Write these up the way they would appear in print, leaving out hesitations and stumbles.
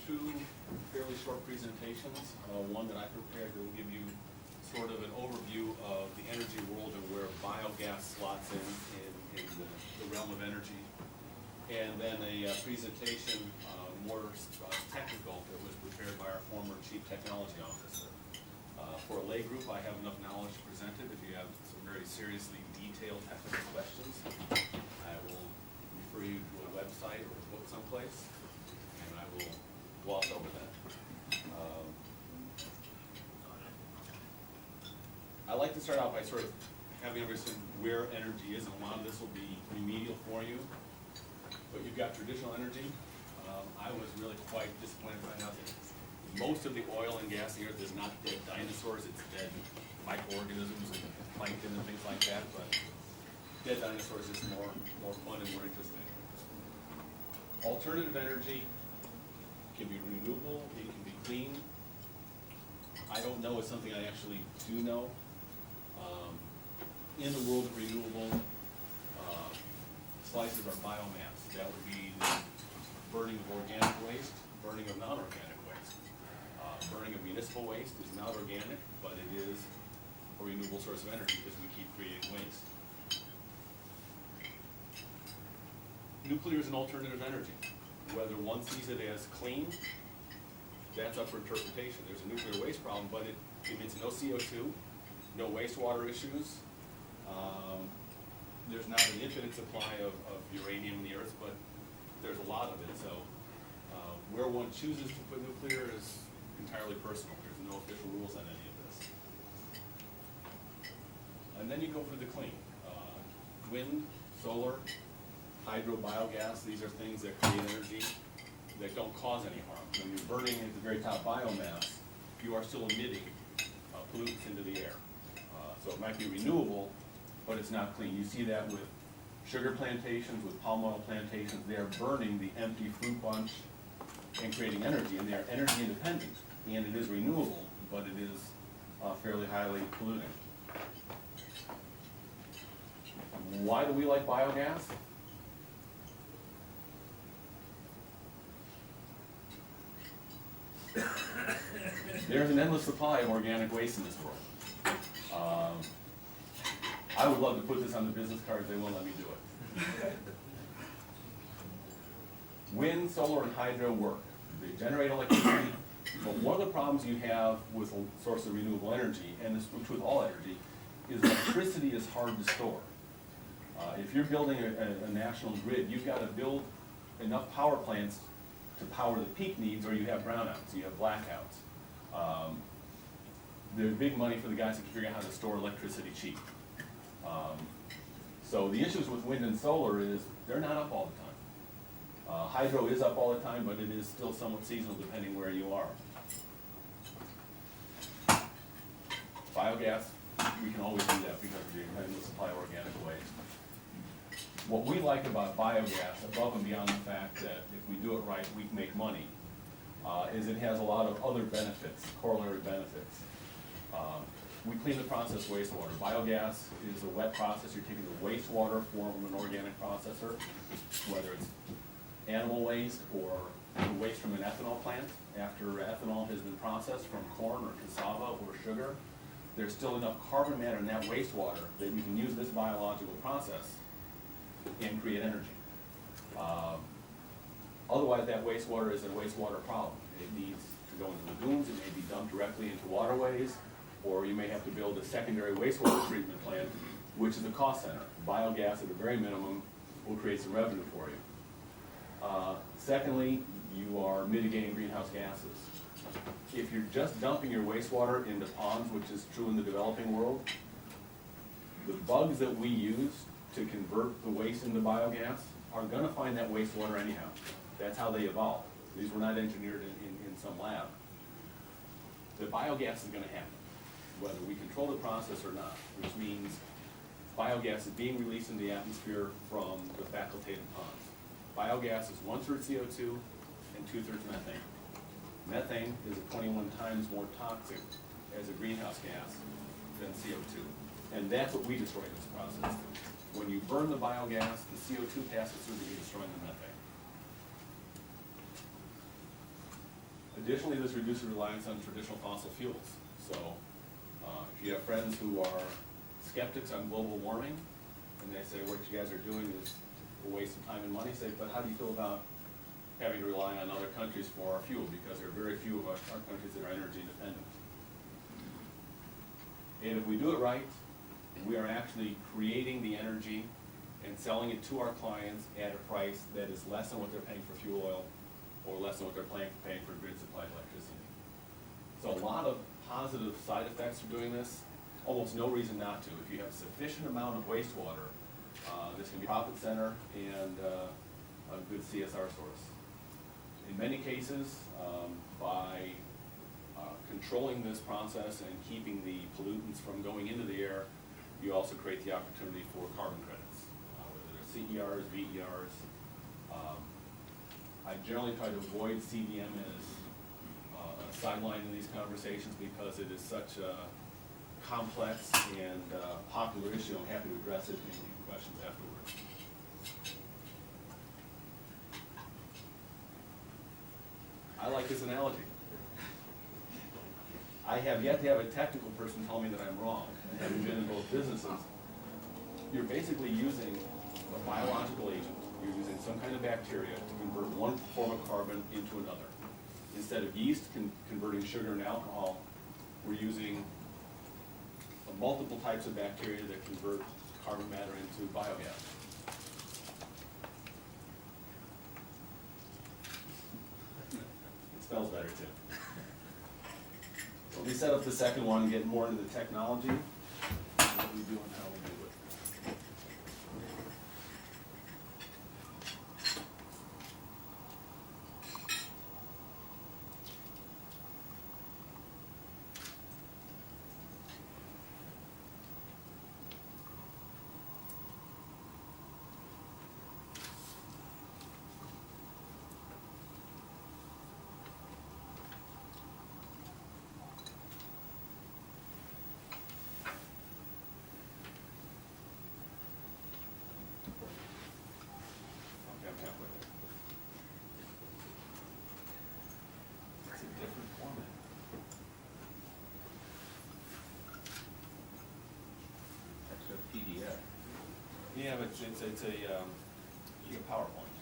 two fairly short presentations. One that I prepared that will give you sort of an overview of the energy world and where biogas slots in the realm of energy. And then a presentation more technical that was prepared by our former Chief Technology Officer. For a lay group, I have enough knowledge to present it. If you have some very seriously detailed technical questions, I will refer you to a website or a book someplace, and I will gloss over that. I like to start out by sort of having you understand where energy is, and a lot of this will be remedial for you. But you've got traditional energy. I was really quite disappointed to find out that most of the oil and gas in the earth is not dead dinosaurs, it's dead microorganisms and plankton and things like that, but dead dinosaurs is more fun and more interesting. Alternative energy can be renewable, it can be clean. I don't know is something I actually do know. In the world of renewable, slices are biomass. That would be the burning of organic waste, burning of non-organic waste. Burning of municipal waste is not organic, but it is a renewable source of energy because we keep creating waste. Nuclear is an alternative energy. Whether one sees it as clean, that's up for interpretation. There's a nuclear waste problem, but it emits no CO2, no wastewater issues. There's not an infinite supply of uranium in the earth, but there's a lot of it. So where one chooses to put nuclear is entirely personal. There's no official rules on any of this. And then you go for the clean. Wind, solar, hydro, biogas, these are things that create energy that don't cause any harm. When you're burning at the very top biomass, you are still emitting pollutants into the air. So it might be renewable, but it's not clean. You see that with sugar plantations, with palm oil plantations. They are burning the empty fruit bunch and creating energy, and they are energy independent. And it is renewable, but it is fairly highly polluting. Why do we like biogas? There's an endless supply of organic waste in this world. I would love to put this on the business cards, they won't let me do it. Wind, solar, and hydro work. They generate electricity, but one of the problems you have with a source of renewable energy, and this is true with all energy, is electricity is hard to store. If you're building a national grid, you've got to build enough power plants to power the peak needs, or you have brownouts, you have blackouts. There's big money for the guys that can figure out how to store electricity cheap. So the issues with wind and solar is they're not up all the time. Hydro is up all the time, but it is still somewhat seasonal depending where you are. Biogas, we can always do that because of the endless supply of organic waste. What we like about biogas, above and beyond the fact that if we do it right, we can make money, is it has a lot of other benefits, corollary benefits. We clean the processed wastewater. Biogas is a wet process. You're taking the wastewater from an organic processor, whether it's animal waste or waste from an ethanol plant. After ethanol has been processed from corn or cassava or sugar, there's still enough carbon matter in that wastewater that you can use this biological process and create energy. Otherwise, that wastewater is a wastewater problem. It needs to go into lagoons, it may be dumped directly into waterways, or you may have to build a secondary wastewater treatment plant, which is a cost center. Biogas, at a very minimum, will create some revenue for you. Secondly, you are mitigating greenhouse gases. If you're just dumping your wastewater into ponds, which is true in the developing world, the bugs that we use to convert the waste into biogas are going to find that wastewater anyhow. That's how they evolve. These were not engineered in some lab. The biogas is going to happen, whether we control the process or not, which means biogas is being released into the atmosphere from the facultative ponds. Biogas is 1/3 CO2 and 2/3 methane. Methane is 21 times more toxic as a greenhouse gas than CO2. And that's what we destroy in this process. When you burn the biogas, the CO2 passes through to be destroying the methane. Additionally, this reduces reliance on traditional fossil fuels. So if you have friends who are skeptics on global warming, and they say what you guys are doing is a waste of time and money, say, but how do you feel about having to rely on other countries for our fuel? Because there are very few of our countries that are energy independent. And if we do it right, we are actually creating the energy and selling it to our clients at a price that is less than what they're paying for fuel oil or less than what they're paying for grid supplied electricity. So a lot of positive side effects of doing this, almost no reason not to. If you have a sufficient amount of wastewater, this can be a profit center and a good CSR source. In many cases, by controlling this process and keeping the pollutants from going into the air, you also create the opportunity for carbon credits, whether they're CERs, VERs. I generally try to avoid CDM as a sideline in these conversations because it is such a complex and popular issue. I'm happy to address it in any questions afterwards. I like this analogy. I have yet to have a technical person tell me that I'm wrong, and having been in both businesses. You're basically using a biological agent. You're using some kind of bacteria to convert one form of carbon into another. Instead of yeast converting sugar and alcohol, we're using multiple types of bacteria that convert carbon matter into biogas. It smells better too. So let me set up the second one and get more into the technology. What we do and how we do it. Yeah, but it's a you get PowerPoint.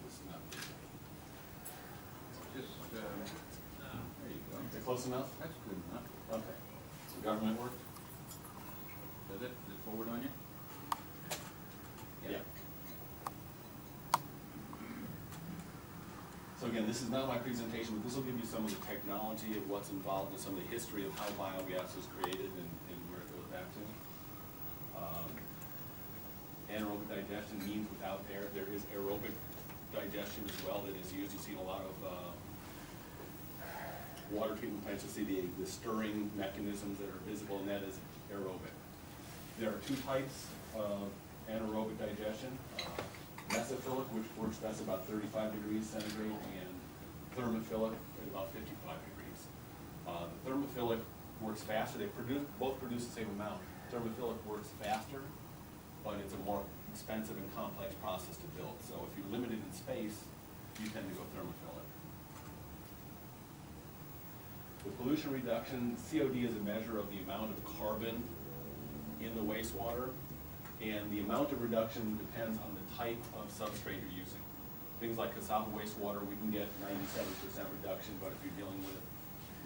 This is not. Just there you go. Is it close enough? That's good enough. Okay. So government work? Does it forward on you? Yeah. So again, this is not my presentation, but this will give you some of the technology of what's involved and some of the history of how biogas was created and where it goes back to. Anaerobic digestion means without air. There is aerobic digestion as well that is used. You see in a lot of water treatment plants, you see the stirring mechanisms that are visible, and that is aerobic. There are two types of anaerobic digestion, mesophilic, which works best about 35 degrees centigrade, and thermophilic at about 55 degrees. The thermophilic works faster. They both produce the same amount. Thermophilic works faster, but it's a more expensive and complex process to build. So if you're limited in space, you tend to go thermophilic. The pollution reduction, COD is a measure of the amount of carbon in the wastewater, and the amount of reduction depends on the type of substrate you're using. Things like cassava wastewater, we can get 97% reduction, but if you're dealing with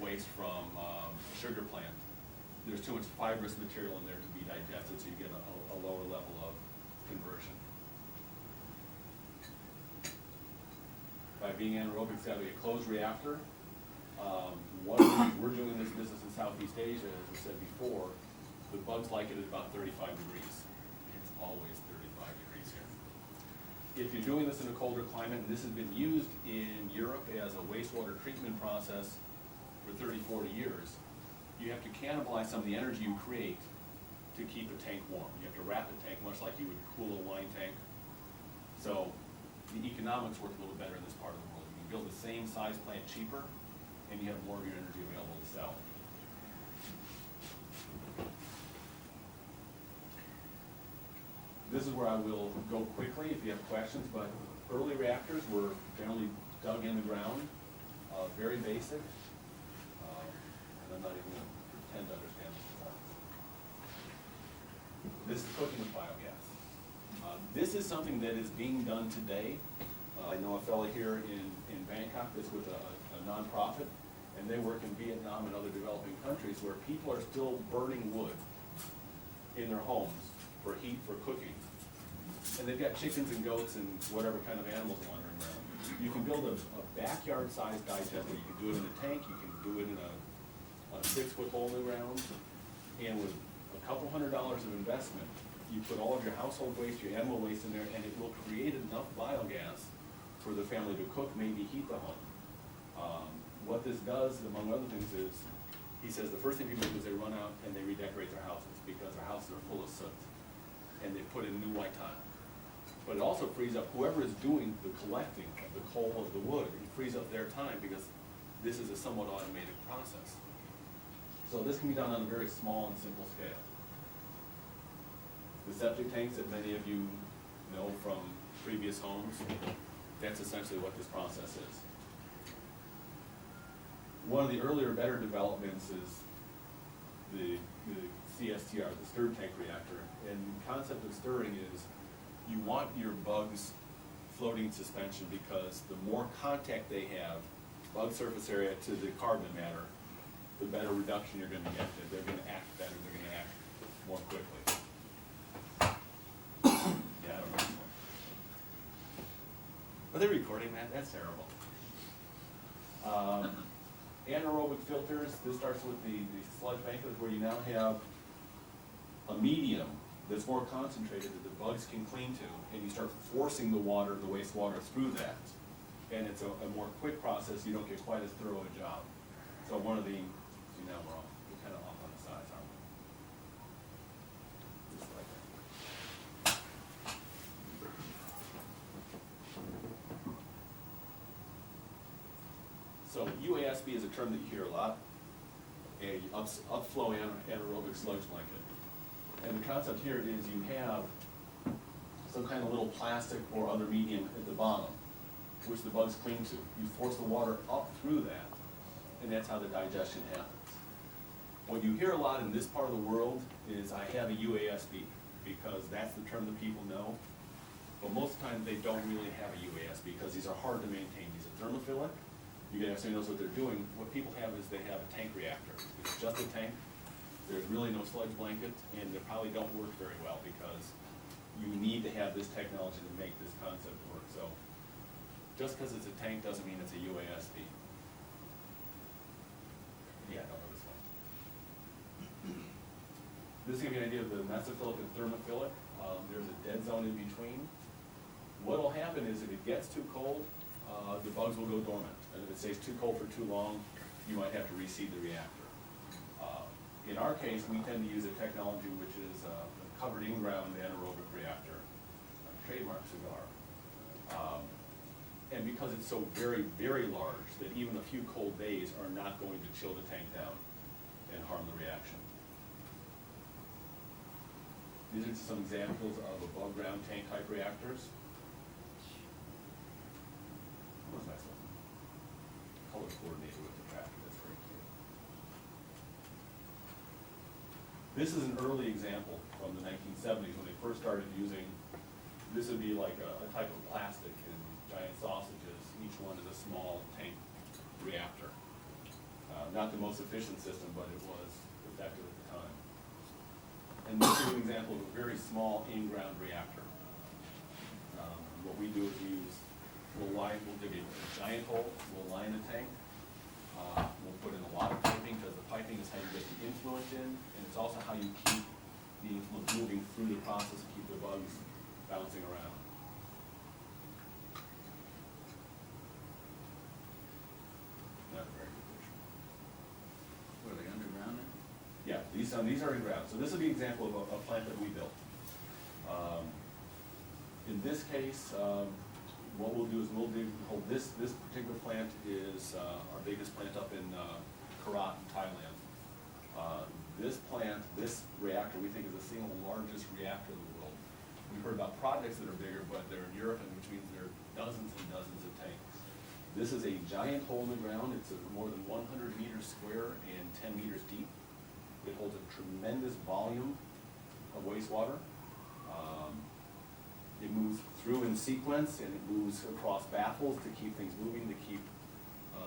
waste from a sugar plant, there's too much fibrous material in there to be digested, so you get a lower level of conversion. By being anaerobic, it's got to be a closed reactor. We're doing this business in Southeast Asia, as we said before. The bugs like it at about 35 degrees. It's always 35 degrees here. If you're doing this in a colder climate, and this has been used in Europe as a wastewater treatment process for 30, 40 years, you have to cannibalize some of the energy you create to keep a tank warm. You have to wrap the tank much like you would cool a wine tank. So the economics work a little better in this part of the world. You can build the same size plant cheaper and you have more of your energy available to sell. This is where I will go quickly if you have questions, but early reactors were generally dug in the ground, very basic, and I'm not even going to pretend to understand this design. This is cooking with biogas. This is something that is being done today. I know a fellow here in Bangkok that's with a nonprofit, and they work in Vietnam and other developing countries where people are still burning wood in their homes for heat, for cooking. And they've got chickens and goats and whatever kind of animals wandering around. You can build a backyard-sized digester. You can do it in a tank, you can do it in a 6-foot hole in the ground, and with a couple $100 of investment, you put all of your household waste, your animal waste in there, and it will create enough biogas for the family to cook, maybe heat the home. What this does, among other things, is he says the first thing people do is they run out and they redecorate their houses because their houses are full of soot, and they put in new white tile. But it also frees up whoever is doing the collecting of the coal of the wood. It frees up their time because this is a somewhat automated process. So this can be done on a very small and simple scale. The septic tanks that many of you know from previous homes, that's essentially what this process is. One of the earlier, better developments is the CSTR, the stirred tank reactor. And the concept of stirring is you want your bugs floating in suspension because the more contact they have, bug surface area to the carbon matter, the better reduction you're going to get. They're going to act better, they're going to act more quickly. Yeah, I don't know. Are they recording that? That's terrible. Anaerobic filters, this starts with the sludge bankers where you now have a medium that's more concentrated that the bugs can cling to, and you start forcing the water, the wastewater through that. And it's a more quick process, you don't get quite as thorough a job. So one of the, see now we're kind of off on the sides, aren't we? Just like that. So UASB is a term that you hear a lot, a upflow anaerobic sludge blanket. And the concept here is you have some kind of little plastic or other medium at the bottom, which the bugs cling to. You force the water up through that, and that's how the digestion happens. What you hear a lot in this part of the world is I have a UASB, because that's the term that people know. But most of the time they don't really have a UASB because these are hard to maintain. These are thermophilic. You can have somebody knows what they're doing. What people have is they have a tank reactor. It's just a tank. There's really no sludge blanket, and they probably don't work very well because you need to have this technology to make this concept work. So just because it's a tank doesn't mean it's a UASB. Yeah, I don't know this one. This gives you an idea of the mesophilic and thermophilic. There's a dead zone in between. What will happen is if it gets too cold, the bugs will go dormant. And if it stays too cold for too long, you might have to reseed the reactor. In our case, we tend to use a technology which is a covered in-ground anaerobic reactor, a trademark cigar. And because it's so very, very large that even a few cold days are not going to chill the tank down and harm the reaction. These are some examples of above ground tank type reactors. What was that one? Color coordinated with the tractor, that's very cute. This is an early example from the 1970s when they first started using, this would be like a type of plastic in giant sausages. Each one is a small tank reactor. Not the most efficient system, but it was effective at the time. And this is an example of a very small in-ground reactor. What we do is we'll dig a giant hole, we'll line the tank, we'll put in a lot of piping because the piping is how you get the influent in, and it's also how you keep the influent moving through the process to keep the bugs bouncing around. Not a very good picture. What are they, underground then? Yeah, these are in ground. So this would be an example of a plant that we built. In this case, what we'll do is we'll hold this particular plant is our biggest plant up in Korat, Thailand. This plant, this reactor, we think is the single largest reactor in the world. We've heard about projects that are bigger, but they're in Europe, and which means there are dozens and dozens of tanks. This is a giant hole in the ground. It's more than 100 meters square and 10 meters deep. It holds a tremendous volume of wastewater. It moves through in sequence, and it moves across baffles to keep things moving, to keep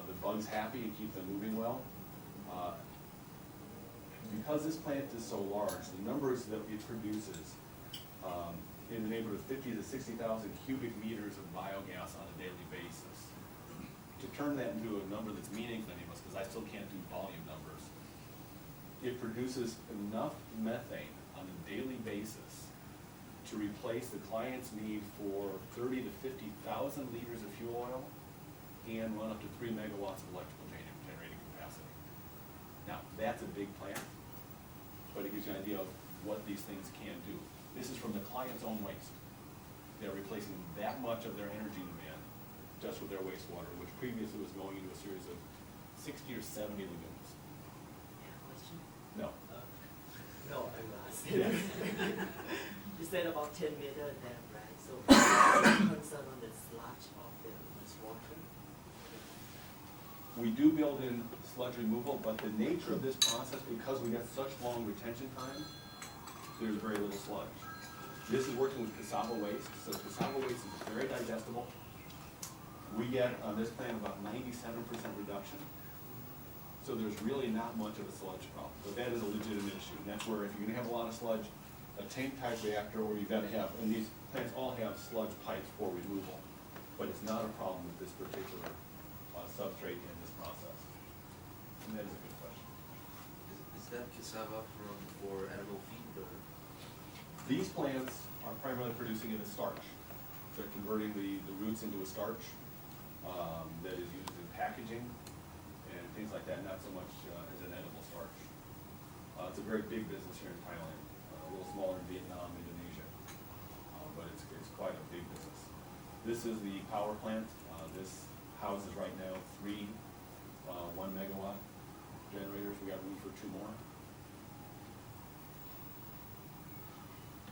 the bugs happy and keep them moving well. Because this plant is so large, the numbers that it produces in the neighborhood of 50 to 60,000 cubic meters of biogas on a daily basis. To turn that into a number that's meaningful to any of us, because I still can't do volume numbers, it produces enough methane on a daily basis to replace the client's need for 30 to 50,000 liters of fuel oil and run up to 3 megawatts of electrical generating capacity. Now, that's a big plant, but it gives you an idea of what these things can do. This is from the client's own waste. They're replacing that much of their energy demand just with their wastewater, which previously was going into a series of 60 or 70 lagoons. Question? No. No, I will ask. Yeah. You said about 10 meter depth, right? So, concern on the sludge of the wastewater? We do build in sludge removal, but the nature of this process, because we got such long retention time, there's very little sludge. This is working with cassava waste, so cassava waste is very digestible. We get on this plant about 97% reduction. So there's really not much of a sludge problem, but that is a legitimate issue. And that's where if you're gonna have a lot of sludge, a tank type reactor, or you've gotta have, and these plants all have sludge pipes for removal, but it's not a problem with this particular substrate in this process. And that is a good question. Is that cassava for edible feed or? These plants are primarily producing it as starch. They're converting the roots into a starch that is used in packaging and things like that, not so much as an edible starch. It's a very big business here in Thailand, a little smaller in Vietnam, Indonesia, but it's quite a big business. This is the power plant. This houses right now 3 1 megawatt generators. We got room for 2 more.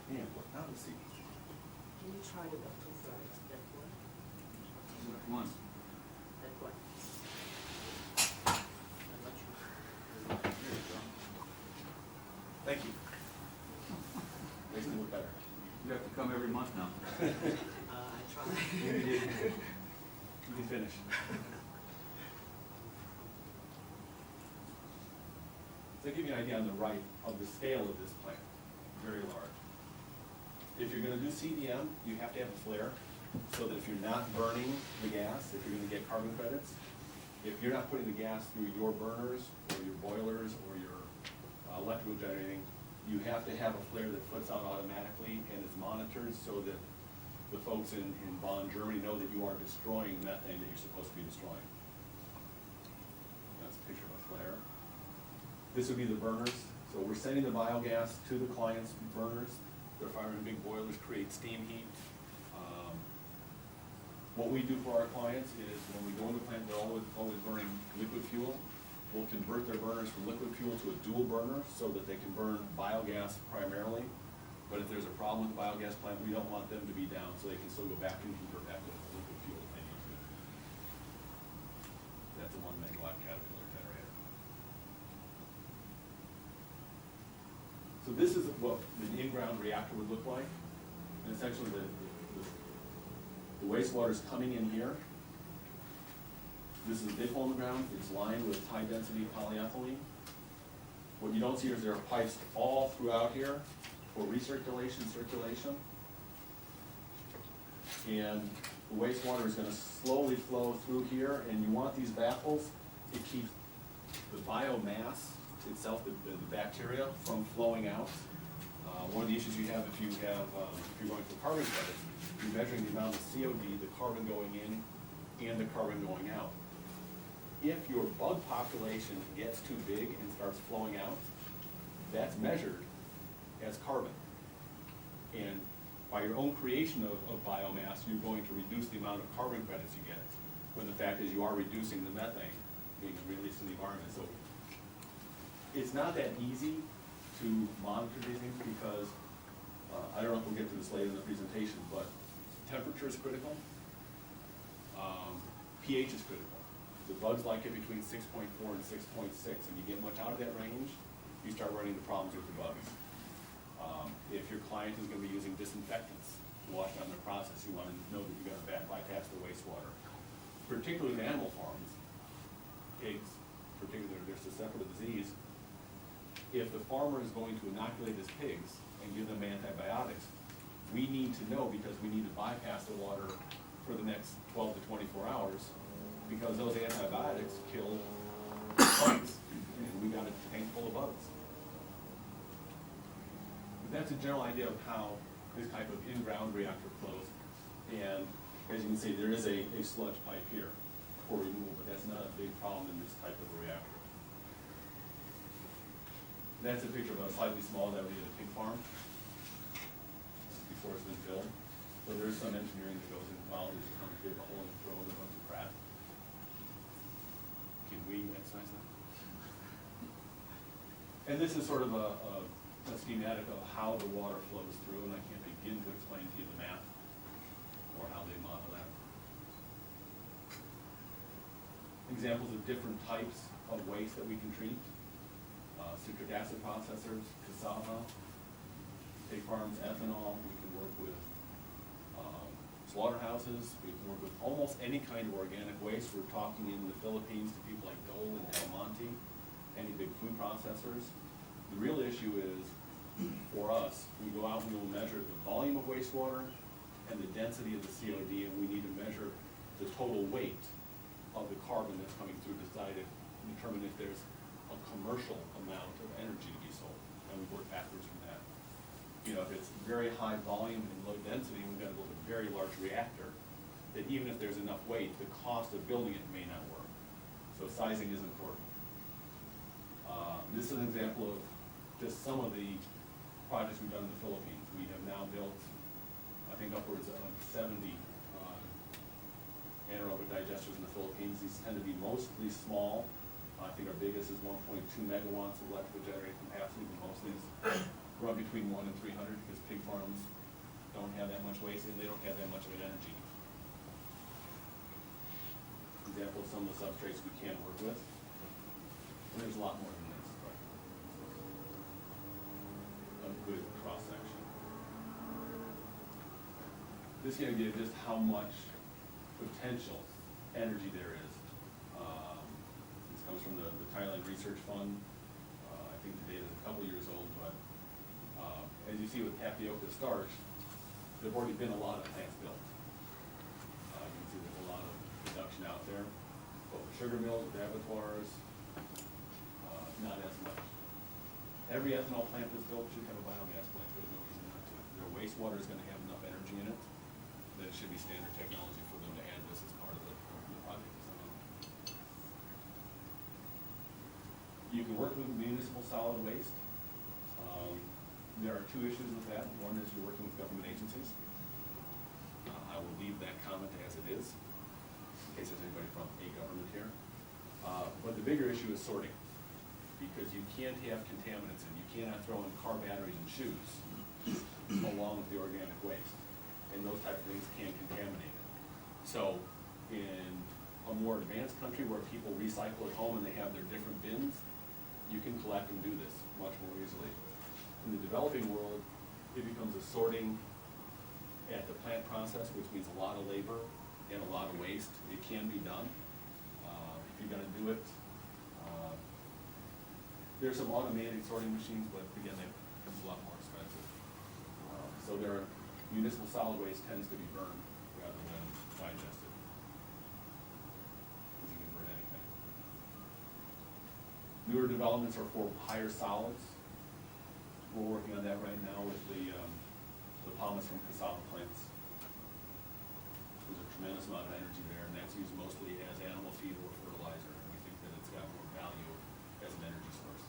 And now let's see. Can you try the two sides, that one? Which one? That one. I'm not sure. There you go. Thank you. Makes me look better. You have to come every month now. I try. You can finish. So to give you an idea on the right of the scale of this plant, very large. If you're going to do CDM, you have to have a flare so that if you're not burning the gas, if you're going to get carbon credits, if you're not putting the gas through your burners or your boilers or your electrical generating, you have to have a flare that puts out automatically and is monitored so that the folks in Bonn, Germany know that you are destroying methane that you're supposed to be destroying. That's a picture of a flare. This would be the burners. So we're sending the biogas to the client's burners. They're firing big boilers, create steam heat. What we do for our clients is when we go into the plant, they're always burning liquid fuel. We'll convert their burners from liquid fuel to a dual burner so that they can burn biogas primarily. But if there's a problem with the biogas plant, we don't want them to be down, so they can still go back and convert back to liquid fuel if they need to. That's a 1 megawatt Caterpillar generator. So this is what an in-ground reactor would look like. And essentially the wastewater is coming in here. This is a big hole in the ground. It's lined with high-density polyethylene. What you don't see is there are pipes all throughout here for recirculation, circulation. And the wastewater is going to slowly flow through here, and you want these baffles to keep the biomass itself, the bacteria, from flowing out. One of the issues you have if you're going for carbon credits, you're measuring the amount of COD, the carbon going in and the carbon going out. If your bug population gets too big and starts flowing out, that's measured as carbon. And by your own creation of biomass, you're going to reduce the amount of carbon credits you get, when the fact is you are reducing the methane being released in the environment. So it's not that easy to monitor these things because, I don't know if we'll get to this later in the presentation, but temperature is critical. pH is critical. The bugs like it between 6.4 and 6.6, and you get much out of that range, you start running into problems with the bugs. If your client is gonna be using disinfectants to wash down their process, you wanna know that you're gonna bypass the wastewater. Particularly in animal farms, pigs, particularly, they're susceptible to disease. If the farmer is going to inoculate his pigs and give them antibiotics, we need to know because we need to bypass the water for the next 12 to 24 hours because those antibiotics kill bugs, and we got a tank full of bugs. But that's a general idea of how this type of in-ground reactor flows. And as you can see, there is a sludge pipe here for removal, but that's not a big problem in this type of a reactor. That's a picture of a slightly smaller that would be at a pig farm before it's been filled. So there's some engineering that goes involved. You just come dig a hole and throw in a bunch of crap. Can we exercise that? And this is sort of a schematic of how the water flows through, and I can't begin to explain to you the math or how they model that. Examples of different types of waste that we can treat. Citric acid processors, cassava, pig farms, ethanol. We can work with slaughterhouses. We can work with almost any kind of organic waste. We're talking in the Philippines to people like Dole and Del Monte, any big food processors. The real issue is, for us, we go out and we will measure the volume of wastewater and the density of the COD, and we need to measure the total weight of the carbon that's coming through to determine if there's a commercial amount of energy to be sold, and we work backwards from that. You know, if it's very high volume and low density, we've got to build a very large reactor, that even if there's enough weight, the cost of building it may not work. So sizing is important. This is an example of just some of the projects we've done in the Philippines. We have now built, I think, upwards of 70 anaerobic digesters in the Philippines. These tend to be mostly small. I think our biggest is 1.2 megawatts of electrical generating capacity, but most of these run between 1 and 300 because pig farms don't have that much waste and they don't have that much of an energy. Example of some of the substrates we can work with. And there's a lot more than this, but a good cross section. This is going to give just how much potential energy there is. This comes from the Thailand Research Fund. I think the data is a couple years old, but as you see with tapioca starch, there have already been a lot of plants built. You can see there's a lot of production out there, both sugar mills, with abattoirs, not as much. Every ethanol plant that's built should have a biogas plant. There's no reason not to. Their wastewater is going to have enough energy in it that it should be standard technology for them to add this as part of the project. You can work with municipal solid waste. There are two issues with that. One is you're working with government agencies. I will leave that comment as it is, in case there's anybody from a government here. But the bigger issue is sorting, because you can't have contaminants in. You cannot throw in car batteries and shoes along with the organic waste, and those type of things can contaminate it. So in a more advanced country where people recycle at home and they have their different bins, you can collect and do this much more easily. In the developing world, it becomes a sorting at the plant process, which means a lot of labor and a lot of waste. It can be done. If you're going to do it, there's some automated sorting machines, but again, they become a lot more expensive. So there are, municipal solid waste tends to be burned rather than digested, because you can burn anything. Newer developments are for higher solids. We're working on that right now with the pomace from cassava plants. There's a tremendous amount of energy there, and that's used mostly as animal feed or fertilizer, and we think that it's got more value as an energy source.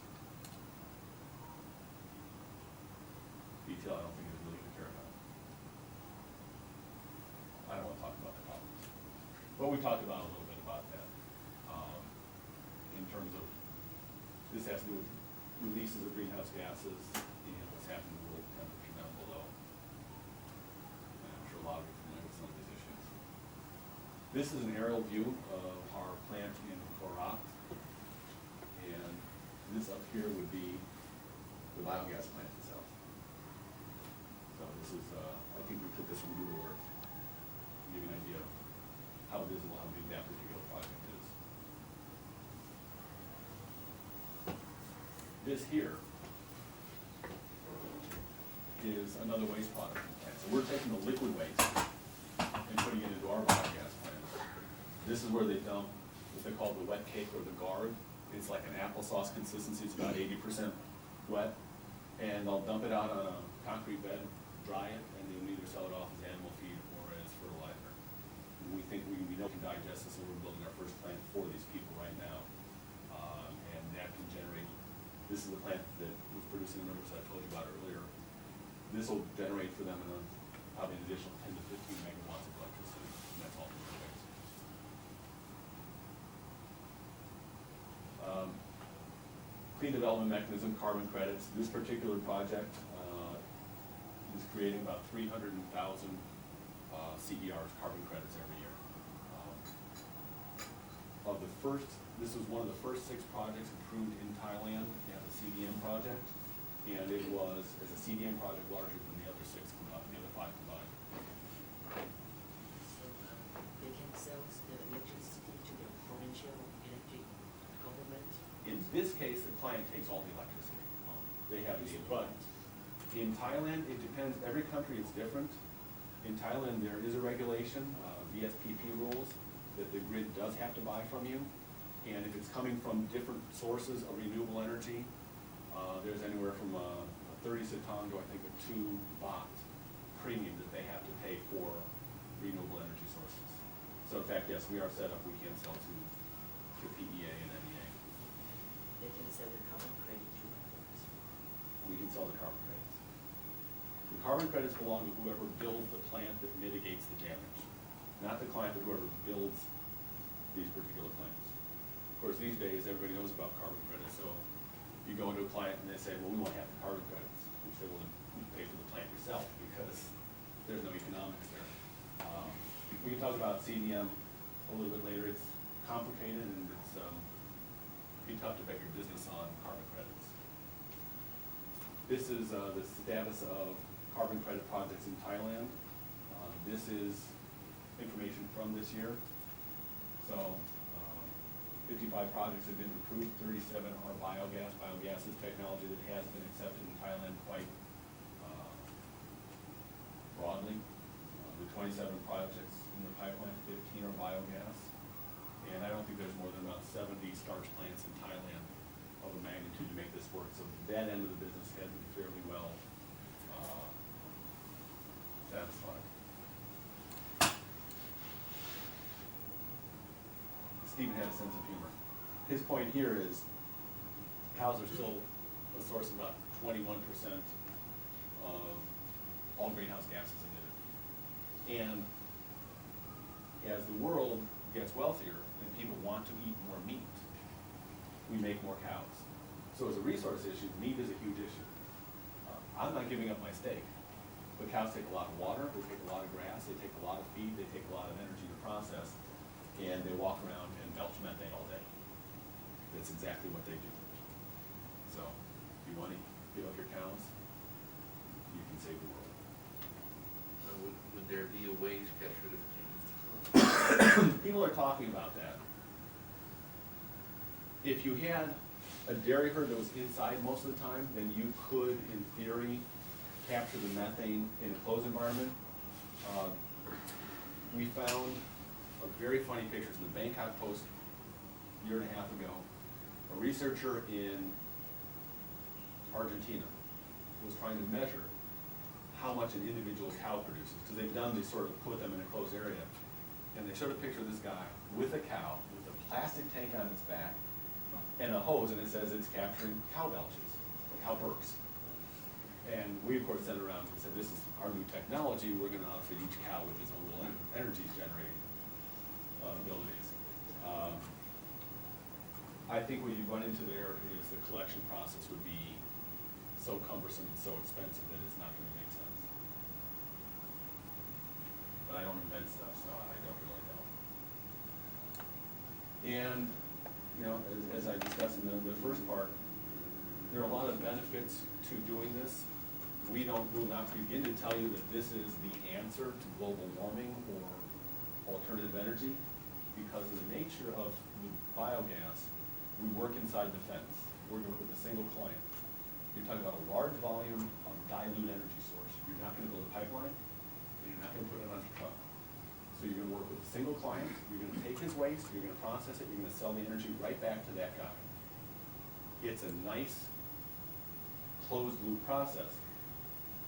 Detail I don't think is really going to care about. But we talked about a little bit about that, in terms of, this has to do with releases of greenhouse gases and what's happening with world temperature down below. And I'm sure a lot of you are familiar with some of these issues. This is an aerial view of our plant in Gomberg. And this up here would be the biogas plant itself. So this is, I think we took this from Google Earth, to give you an idea of how visible, how big that particular project is. This here is another waste product plant. So we're taking the liquid waste and putting it into our biogas plant. This is where they dump what they call the wet cake or the guard. It's like an applesauce consistency, it's about 80% wet. And they'll dump it out on a concrete bed, dry it, and they'll either sell it off as animal feed or as fertilizer. We think we know we can digest this, and we're building our first plant for these people right now. And that can generate, this is the plant that was producing the numbers I told you about earlier. This will generate for them probably an additional 10 to 15 megawatts of electricity, and that's all liquid waste. Clean development mechanism, carbon credits. This particular project is creating about 300,000 CERs, carbon credits every year. This was one of the first 6 projects approved in Thailand as a CDM project, and it was, as a CDM project, larger than the other 6 combined, the other 5 combined. So they can sell the electricity to the provincial electric government. In this case, the client takes all the electricity. Oh, They have it's it, but different. in Thailand, it depends, every country is different. In Thailand, there is a regulation, VSPP rules, that the grid does have to buy from you. And if it's coming from different sources of renewable energy, there's anywhere from a 30 satang to I think a 2 baht premium that they have to pay for renewable energy sources. So in fact, yes, we are set up, we can sell to PEA and MEA. They can sell the carbon credit to us. We can sell the carbon credits. The carbon credits belong to whoever builds the plant that mitigates the damage, not the client, but whoever builds these particular plants. Of course, these days, everybody knows about carbon credits, so you go into a client and they say, well, we want half the carbon credits. You say, well, then you pay for the plant yourself because there's no economics there. We can talk about CDM a little bit later. It's complicated and it's be tough to bet your business on carbon credits. This is the status of carbon credit projects in Thailand. This is information from this year. So 55 projects have been approved, 37 are biogas. Biogas is technology that has been accepted in Thailand quite broadly. The 27 projects in the pipeline, 15 are biogas. And I don't think there's more than about 70 starch plants in Thailand of a magnitude to make this work. So that end of the business has been fairly well satisfied. Stephen had a sense of humor. His point here is cows are still a source of about 21% of all greenhouse gases emitted. And as the world gets wealthier and people want to eat more meat, we make more cows. So as a resource issue, meat is a huge issue. I'm not giving up my steak, but cows take a lot of water, they take a lot of grass, they take a lot of feed, they take a lot of energy to process, and they walk around and belch methane all day. That's exactly what they do. So, if you want to give up your cows, you can save the world. Would there be a way to capture the People are talking about that. If you had a dairy herd that was inside most of the time, then you could, in theory, capture the methane in a closed environment. We found very funny pictures in the Bangkok Post a year and a half ago. A researcher in Argentina was trying to measure how much an individual cow produces, because they've done this sort of put them in a closed area. And they showed a picture of this guy with a cow, with a plastic tank on its back, and a hose, and it says it's capturing cow belches, cow burps. And we, of course, sent it around and said, this is our new technology, we're going to outfit each cow with its own little energy generating abilities. I think what you run into there is the collection process would be so cumbersome and so expensive that it's not gonna make sense. But I don't invent stuff, so I don't really know. And, you know, as I discussed in the first part, there are a lot of benefits to doing this. We will not begin to tell you that this is the answer to global warming or alternative energy, because of the nature of the biogas, we work inside the fence. We're working with a single client. You're talking about a large volume of dilute energy source. You're not gonna build a pipeline, and you're not gonna put it on a truck. So you're gonna work with a single client, you're gonna take his waste, you're gonna process it, you're gonna sell the energy right back to that guy. It's a nice, closed loop process,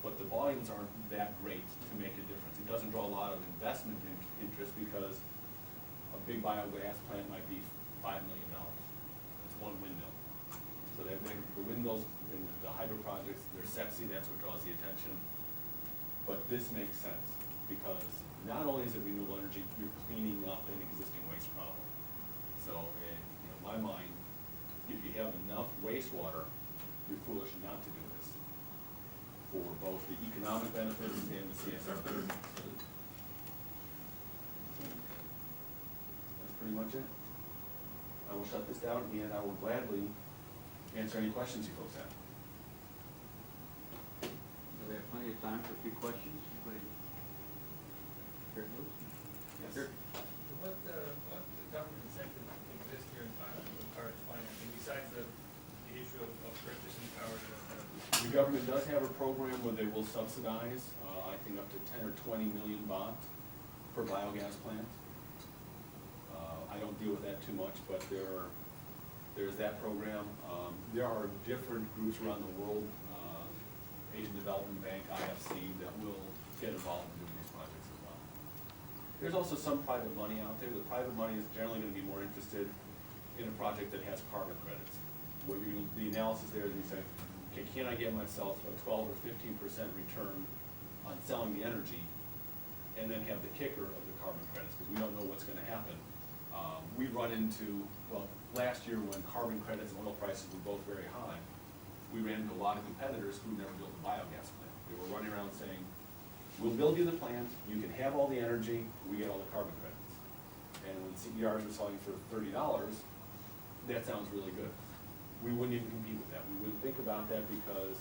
but the volumes aren't that great to make a difference. It doesn't draw a lot of investment interest because a big biogas plant might be $5 million. It's one windmill. So the windmills and the hydro projects, they're sexy, that's what draws the attention. But this makes sense because not only is it renewable energy, you're cleaning up an existing waste problem. So in my mind, if you have enough wastewater, you're foolish not to do this for both the economic benefits and the CSR benefits. That's pretty much it. I will shut this down and I will gladly answer any questions you folks have. We have plenty of time for a few questions. Anybody? Here goes. Yes. Sure. What government incentive exists here in Thailand with regard to financing, besides the issue of purchasing power? The government does have a program where they will subsidize, I think up to 10 or 20 million baht per biogas plant. I don't deal with that too much, but there's that program. There are different groups around the world, Asian Development Bank, IFC, that will get involved in doing these projects as well. There's also some private money out there. The private money is generally going to be more interested in a project that has carbon credits. The analysis there is you say, okay, can I get myself a 12 or 15% return on selling the energy, and then have the kicker of the carbon credits, because we don't know what's going to happen. We run into, well, last year when carbon credits and oil prices were both very high, we ran into a lot of competitors who never built a biogas plant. They were running around saying, we'll build you the plant, you can have all the energy, we get all the carbon credits. And when CERs were selling for $30, that sounds really good. We wouldn't even compete with that. We wouldn't think about that because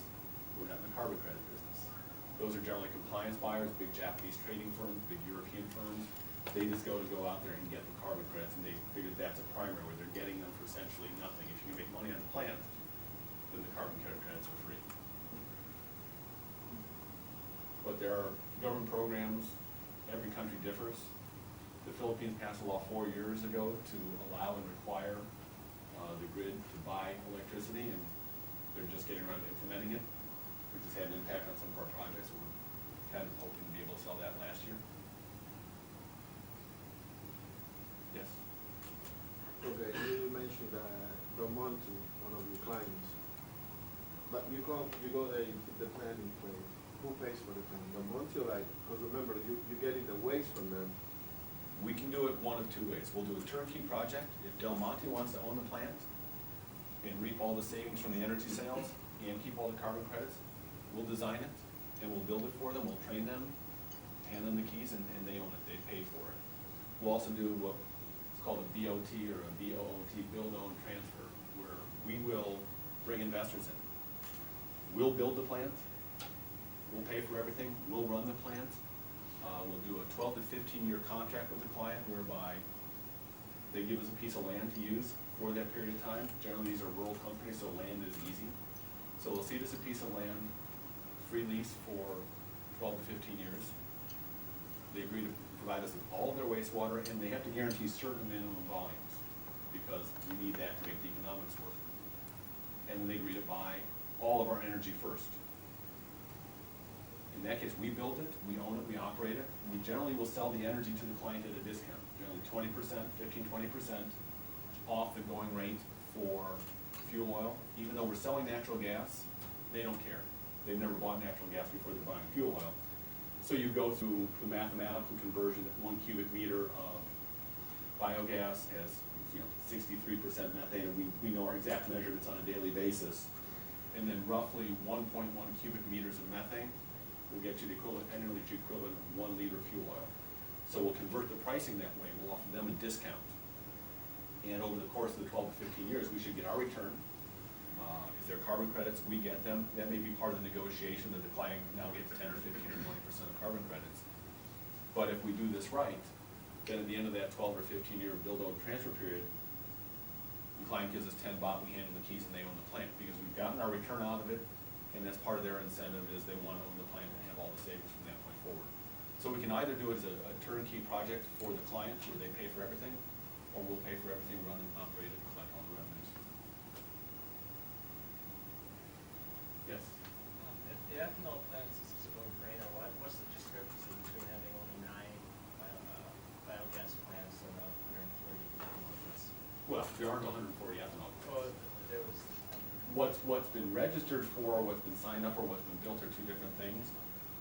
we're not in the carbon credit business. Those are generally compliance buyers, big Japanese trading firms, big European firms. They just go out there and get the carbon credits, and they figure that's a primary where they're getting them for essentially nothing. If you make money on the plant, then the carbon credits are free. But there are government programs, every country differs. The Philippines passed a law 4 years ago to allow and require the grid to buy electricity, and they're just getting around to implementing it, which has had an impact on some of our projects. We're kind of hoping to be able to sell that last year. Yes? Okay, you mentioned Vermont to one of your clients, but you go there, you put the plan in place. Who pays for the plan? Vermont, because remember, you're getting the waste from them. We can do it one of two ways. We'll do a turnkey project. If Del Monte wants to own the plant and reap all the savings from the energy sales and keep all the carbon credits, we'll design it and we'll build it for them. We'll train them, hand them the keys, and they own it. They pay for it. We'll also do what's called a BOT or a BOOT, build, own, transfer, where we will bring investors in. We'll build the plant. We'll pay for everything. We'll run the plant. We'll do a 12 to 15-year contract with the client whereby they give us a piece of land to use for that period of time. Generally, these are rural companies, so land is easy. So they'll cede us a piece of land, free lease for 12 to 15 years. They agree to provide us with all of their wastewater, and they have to guarantee certain minimum volumes because we need that to make the economics work. And then they agree to buy all of our energy first. In that case, we build it, we own it, we operate it. We generally will sell the energy to the client at a discount, generally 20%, 15-20% off the going rate for fuel oil. Even though we're selling natural gas, they don't care. They've never bought natural gas before they're buying fuel oil. So you go through the mathematical conversion that 1 cubic meter of Biogas has, 63% methane, and we know our exact measurements on a daily basis. And then roughly 1.1 cubic meters of methane will get you the equivalent, energy equivalent of 1 liter of fuel oil. So we'll convert the pricing that way, we'll offer them a discount. And over the course of the 12 to 15 years, we should get our return. If they're carbon credits, we get them. That may be part of the negotiation that the client now gets 10 or 15 or 20% of carbon credits. But if we do this right, then at the end of that 12 or 15 year build own transfer period, the client gives us 10 baht, we hand them the keys and they own the plant, because we've gotten our return out of it, and that's part of their incentive is they want to own the plant and have all the savings from that point forward. So we can either do it as a turnkey project for the client, where they pay for everything, or we'll pay for everything, run and operate it, and collect all the revenues. Yes? If the ethanol plant is a no-brainer, what's the discrepancy between having only 9 biogas plants and 140 ethanol plants? Well, there aren't 140 ethanol plants. Well, there was. What's been registered for, what's been signed up for, what's been built are two different things.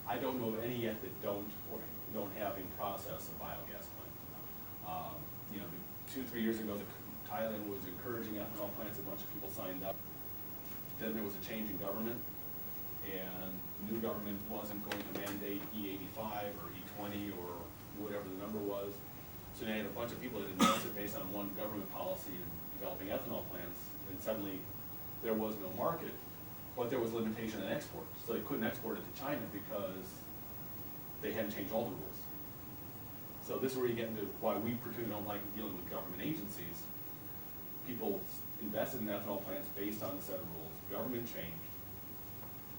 I don't know of any yet that don't have in process a biogas plant. 2-3 years ago, Thailand was encouraging ethanol plants, a bunch of people signed up. Then there was a change in government, and the new government wasn't going to mandate E85 or E20 or whatever the number was. So they had a bunch of people that invested based on one government policy in developing ethanol plants, and suddenly there was no market, but there was limitation on export. So they couldn't export it to China because they hadn't changed all the rules. So this is where you get into why we particularly don't like dealing with government agencies. People invested in ethanol plants based on a set of rules. Government changed.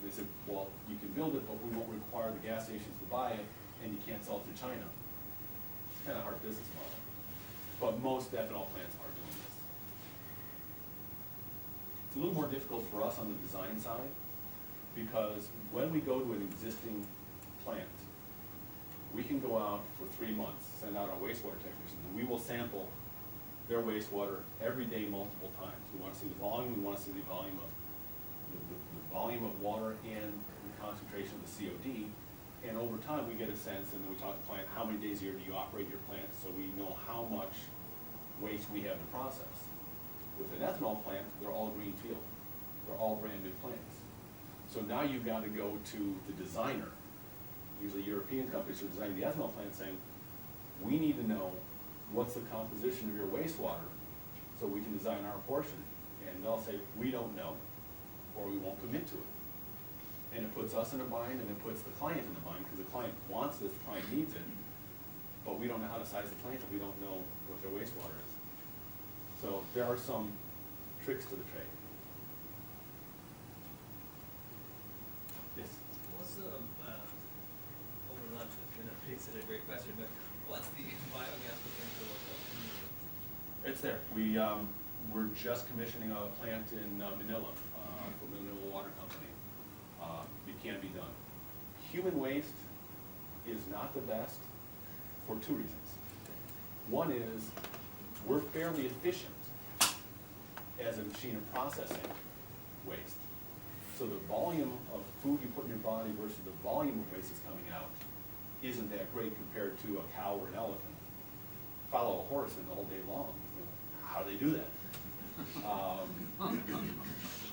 They said, well, you can build it, but we won't require the gas stations to buy it, and you can't sell it to China. It's kind of a hard business model. But most ethanol plants are doing this. It's a little more difficult for us on the design side, because when we go to an existing plant, we can go out for 3 months, send out our wastewater technicians, and we will sample their wastewater every day, multiple times. We want to see the volume, we want to see the volume of water and the concentration of the COD. And over time, we get a sense, and then we talk to the client, how many days a year do you operate your plant, so we know how much waste we have to process. With an ethanol plant, they're all greenfield. They're all brand new plants. So now you've got to go to the designer, usually European companies who are designing the ethanol plant, saying, we need to know what's the composition of your wastewater so we can design our portion. And they'll say, we don't know, or we won't commit to it. And it puts us in a bind, and it puts the client in a bind, because the client wants this, the client needs it, but we don't know how to size the plant if we don't know what their wastewater is. So there are some tricks to the trade. Yes? What's the, over lunch, it's been a great question, but what's the biogas potential of the community? It's there. We're just commissioning a plant in Manila, for Manila Water Company. It can be done. Human waste is not the best for 2 reasons. One is, we're fairly efficient as a machine of processing waste. So the volume of food you put in your body versus the volume of waste that's coming out isn't that great compared to a cow or an elephant. Follow a horse and all day long. How do they do that?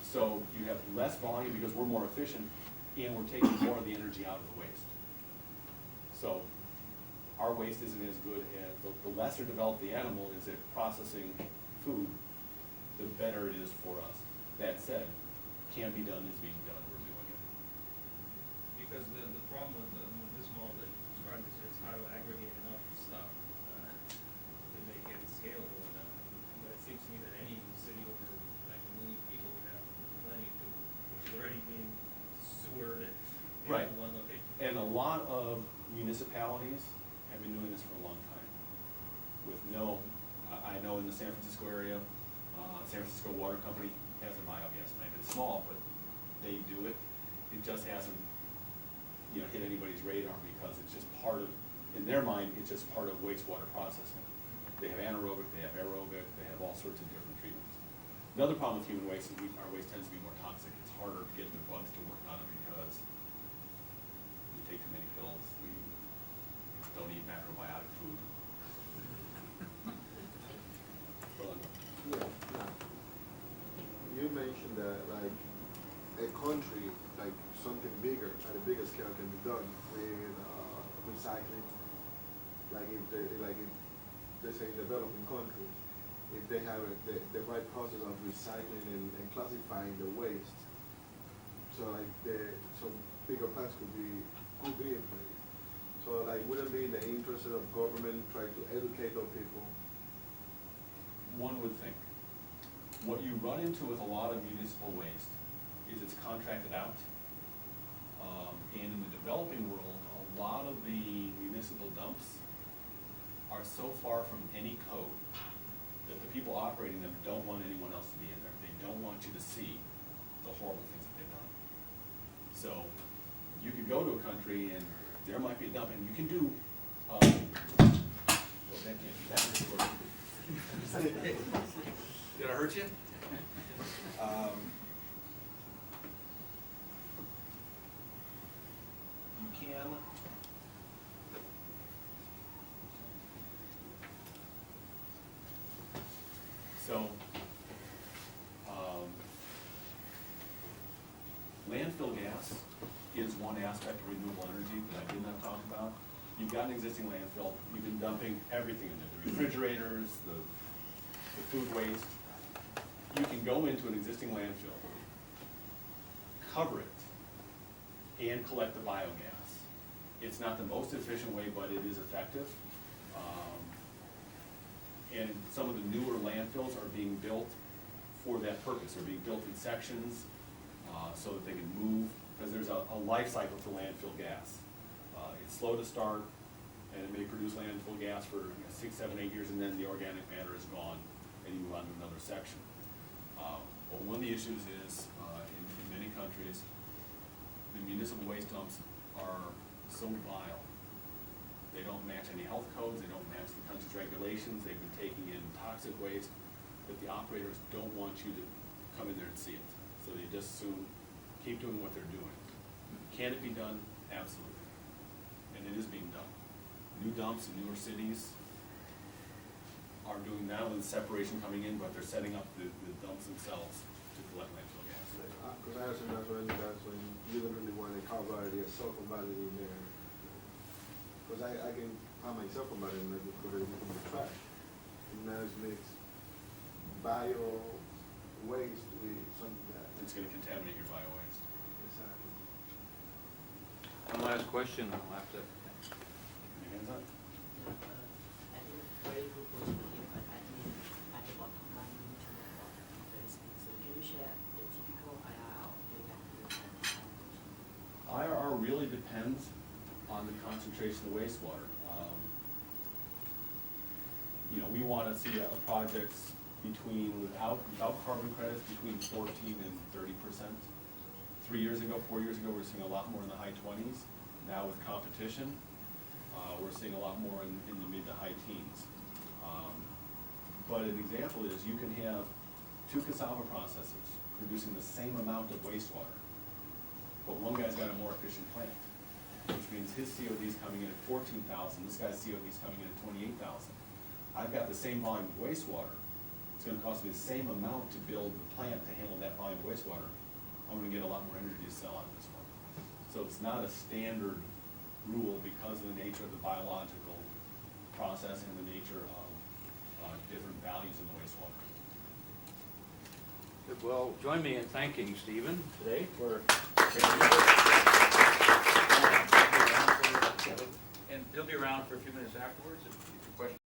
So you have less volume because we're more efficient, and we're taking more of the energy out of the waste. So our waste isn't as good as, the lesser developed the animal is at processing food, the better it is for us. That said, can be done, is being done, we're doing it. Because the problem with this model that you described is how to aggregate enough stuff to make it scalable. But it seems to me that any city over like 1 million people would have plenty to, which is already being sewered in Right. one location. And a lot of municipalities have been doing this for a long time. With I know in the San Francisco area, San Francisco Water Company has a biogas plant. It's small, but they do it. It just hasn't, hit anybody's radar because it's just part of, in their mind, it's just part of wastewater processing. They have anaerobic, they have aerobic, they have all sorts of different treatments. Another problem with human waste is our waste tends to be more toxic. It's harder to get the bugs to work on it because we take too many pills, we don't eat macrobiotic food. country, like something bigger, at a bigger scale can be done with recycling. Like if they say developing countries, if they have the right process of recycling and classifying the waste, so like so bigger plants could be in place. So like wouldn't be in the interest of government trying to educate those people? One would think. What you run into with a lot of municipal waste is it's contracted out. And in the developing world, a lot of the municipal dumps are so far from any code that the people operating them don't want anyone else to be in there. They don't want you to see the horrible things that they've done. So you could go to a country and there might be a dump and you can do, well, that can't be that important. Did I hurt you? You can. So, landfill gas is one aspect of renewable energy that I did not talk about. You've got an existing landfill, you've been dumping everything in there, the refrigerators, the food waste. You can go into an existing landfill, cover it, and collect the biogas. It's not the most efficient way, but it is effective. And some of the newer landfills are being built for that purpose. They're being built in sections so that they can move, because there's a life cycle to landfill gas. It's slow to start, and it may produce landfill gas for 6, 7, 8 years, and then the organic matter is gone, and you move on to another section. But one of the issues is, in many countries, the municipal waste dumps are so vile. They don't match any health codes, they don't match the country's regulations, they've been taking in toxic waste, that the operators don't want you to come in there and see it. So they just assume, keep doing what they're doing. Can it be done? Absolutely. And it is being done. New dumps in newer cities are doing not only the separation coming in, but they're setting up the dumps themselves to collect landfill gas. Because I assume that's when you literally want a combine, a cell combine in there. Because I can find myself combine in there before they become the trash. And now it's mixed bio waste with something that. It's gonna contaminate your bio waste. Exactly. One last question, and I'll have to. Your hands up? I think very good question here, but I think at the bottom line, we need to know about the investment. So can you share the typical IRR of payback period and time? IRR really depends on the concentration of wastewater. We want to see a projects without carbon credits, between 14 and 30%. 3 years ago, 4 years ago, we were seeing a lot more in the high 20s. Now with competition, we're seeing a lot more in the mid to high teens. But an example is you can have 2 cassava processors producing the same amount of wastewater, but one guy's got a more efficient plant, which means his COD is coming in at 14,000, this guy's COD is coming in at 28,000. I've got the same volume of wastewater. It's gonna cost me the same amount to build the plant to handle that volume of wastewater. I'm gonna get a lot more energy to sell out of this one. So it's not a standard rule because of the nature of the biological process and the nature of different values in the wastewater. Well, join me in thanking Stephen today for. And he'll be around for a few minutes afterwards if you have questions.